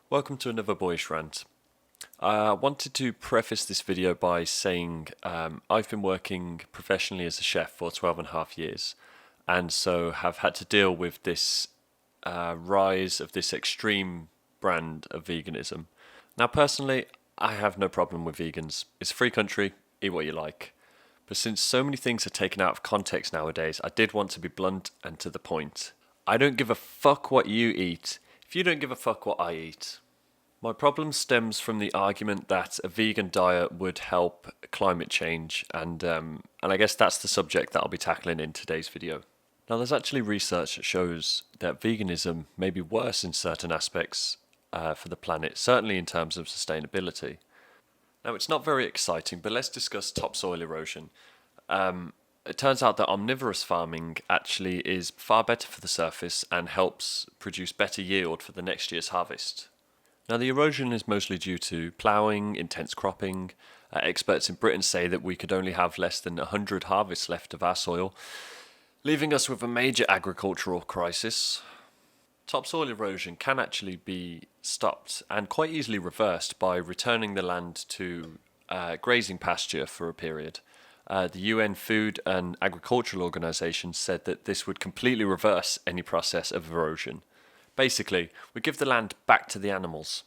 Welcome to another Boyish Rant. I wanted to preface this video by saying I've been working professionally as a chef for 12 and a half years, and so have had to deal with this rise of this extreme brand of veganism. Now, personally, I have no problem with vegans. It's a free country, eat what you like. But since so many things are taken out of context nowadays, I did want to be blunt and to the point. I don't give a fuck what you eat if you don't give a fuck what I eat. My problem stems from the argument that a vegan diet would help climate change, and I guess that's the subject that I'll be tackling in today's video. Now, there's actually research that shows that veganism may be worse in certain aspects for the planet, certainly in terms of sustainability. Now, it's not very exciting, but let's discuss topsoil erosion. It turns out that omnivorous farming actually is far better for the surface and helps produce better yield for the next year's harvest. Now, the erosion is mostly due to ploughing, intense cropping. Experts in Britain say that we could only have less than 100 harvests left of our soil, leaving us with a major agricultural crisis. Topsoil erosion can actually be stopped and quite easily reversed by returning the land to grazing pasture for a period. The UN Food and Agricultural Organization said that this would completely reverse any process of erosion. Basically, we give the land back to the animals,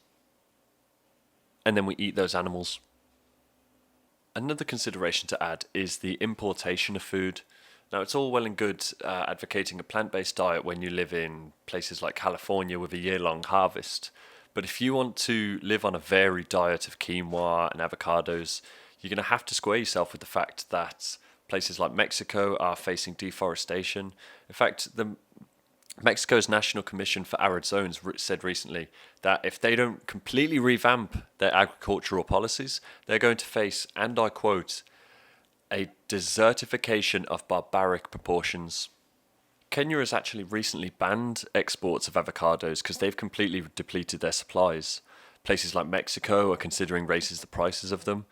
and then we eat those animals. Another consideration to add is the importation of food. Now, it's all well and good advocating a plant-based diet when you live in places like California with a year-long harvest. But if you want to live on a varied diet of quinoa and avocados, you're going to have to square yourself with the fact that places like Mexico are facing deforestation. In fact, Mexico's National Commission for Arid Zones said recently that if they don't completely revamp their agricultural policies, they're going to face, and I quote, a desertification of barbaric proportions. Kenya has actually recently banned exports of avocados because they've completely depleted their supplies. Places like Mexico are considering raising the prices of them.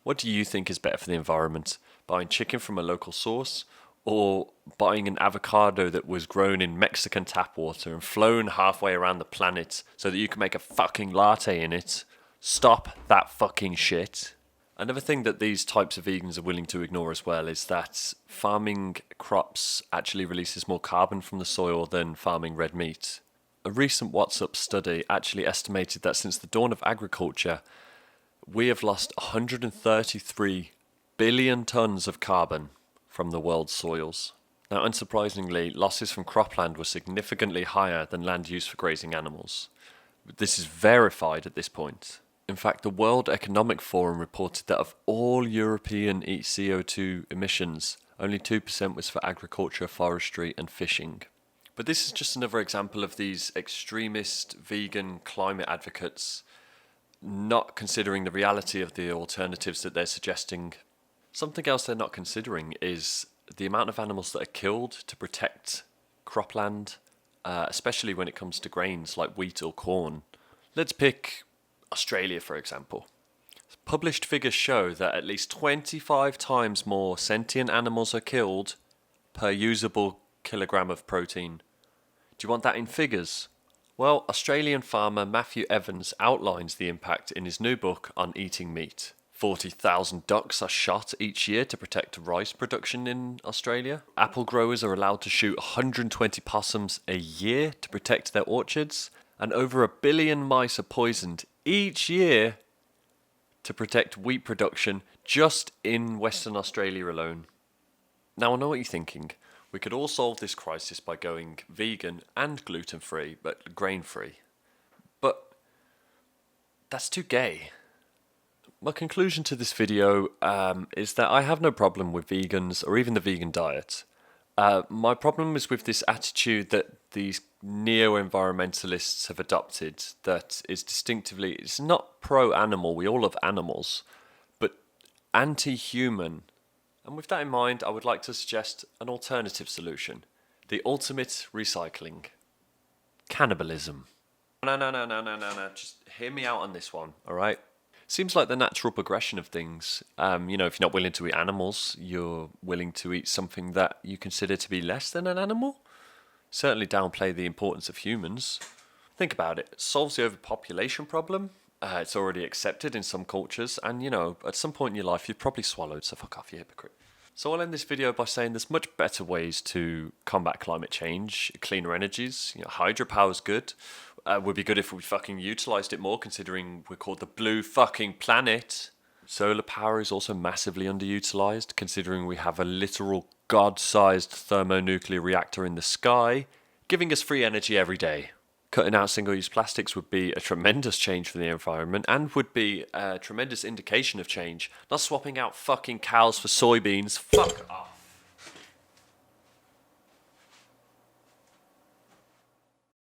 What do you think is better for the environment? Buying chicken from a local source, or buying an avocado that was grown in Mexican tap water and flown halfway around the planet so that you can make a fucking latte in it? Stop that fucking shit. Another thing that these types of vegans are willing to ignore as well is that farming crops actually releases more carbon from the soil than farming red meat. A recent What's Up study actually estimated that since the dawn of agriculture, we have lost 133 billion tons of carbon from the world's soils. Now, unsurprisingly, losses from cropland were significantly higher than land used for grazing animals. This is verified at this point. In fact, the World Economic Forum reported that of all European CO2 emissions, only 2% was for agriculture, forestry, and fishing. But this is just another example of these extremist vegan climate advocates not considering the reality of the alternatives that they're suggesting. Something else they're not considering is the amount of animals that are killed to protect cropland, especially when it comes to grains like wheat or corn. Let's pick Australia, for example. Published figures show that at least 25 times more sentient animals are killed per usable kilogram of protein. Do you want that in figures? Well, Australian farmer Matthew Evans outlines the impact in his new book on eating meat. 40,000 ducks are shot each year to protect rice production in Australia. Apple growers are allowed to shoot 120 possums a year to protect their orchards. And over 1 billion mice are poisoned each year to protect wheat production just in Western Australia alone. Now, I know what you're thinking. We could all solve this crisis by going vegan and gluten-free, but grain-free. But that's too gay. My conclusion to this video is that I have no problem with vegans or even the vegan diet. My problem is with this attitude that these neo-environmentalists have adopted that is distinctively, it's not pro-animal, we all love animals, but anti-human. And with that in mind, I would like to suggest an alternative solution. The ultimate recycling. Cannibalism. No. Just hear me out on this one, alright? Seems like the natural progression of things. If you're not willing to eat animals, you're willing to eat something that you consider to be less than an animal? Certainly downplay the importance of humans. Think about it. It solves the overpopulation problem. It's already accepted in some cultures, and at some point in your life, you've probably swallowed, so fuck off, you hypocrite. So I'll end this video by saying there's much better ways to combat climate change, cleaner energies. Hydropower's good. Would be good if we fucking utilised it more, considering we're called the blue fucking planet. Solar power is also massively underutilised, considering we have a literal god-sized thermonuclear reactor in the sky, giving us free energy every day. Cutting out single-use plastics would be a tremendous change for the environment and would be a tremendous indication of change. Not swapping out fucking cows for soybeans. Fuck off.